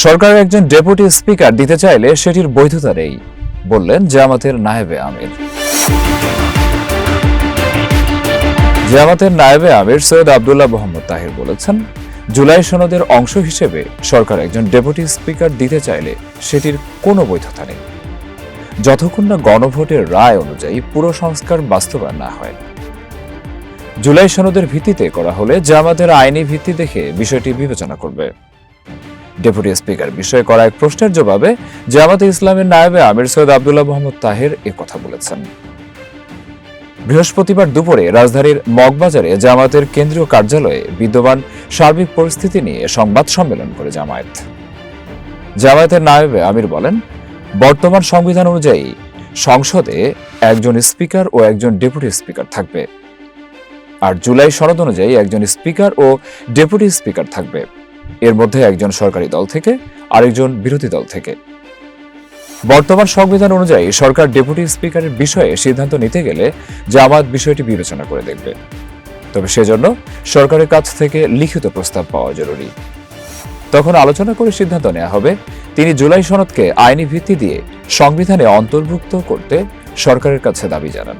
সরকারের একজন deputy speaker দিতে চাইলে সেটির বৈধতা নেই, বললেন জামাতের নায়েবে আমির। জামাতের নায়েবে আমির সৈয়দ আব্দুল্লাহ মোহাম্মদ তাহির বলেছেন, জুলাই সনদের অংশ হিসেবে সরকার একজন ডেপুটি স্পিকার দিতে চাইলে সেটির কোনো বৈধতা নেই, যতক্ষণ না গণভোটের রায় অনুযায়ী পুরো সংস্কার বাস্তবায়ন না হয়। জুলাই সনদের ভিত্তিতে করা হলে জামাতের আইনি ভিত্তি দেখে বিষয়টি বিবেচনা করবে। ডেপুটি স্পিকার বিষয়ে করা এক প্রশ্নের জবাবে জামাতে ইসলামের নায়েবে আমির সৈয়দ আব্দুল্লাহ মোহাম্মদ তাহির কথা বলেছেন। বৃহস্পতিবার দুপুরে রাজধানীর মগবাজারে জামাতের কেন্দ্রীয় কার্যালয়ে বিদ্যমান সার্বিক পরিস্থিতি নিয়ে সংবাদ সম্মেলন করে জামায়াতের নায়েবে আমির বলেন, বর্তমান সংবিধান অনুযায়ী সংসদে একজন স্পিকার ও একজন ডেপুটি স্পিকার থাকবে, আর জুলাই সনদ অনুযায়ী একজন স্পিকার ও ডেপুটি স্পিকার থাকবে। এর মধ্যে একজন সরকারি দল থেকে আরেকজন বিরোধী দল থেকে। বর্তমান সংবিধান অনুযায়ী সরকার ডেপুটি স্পিকারের বিষয়ে সিদ্ধান্ত নিতে গেলে জামায়াত বিষয়টি বিবেচনা করে দেখবে, তবে সেজন্য সরকারের কাছ থেকে লিখিত প্রস্তাব পাওয়া জরুরি। তখন আলোচনা করে সিদ্ধান্ত নেওয়া হবে। তিনি জুলাই সনদকে আইনি ভিত্তি দিয়ে সংবিধানে অন্তর্ভুক্ত করতে সরকারের কাছে দাবি জানান।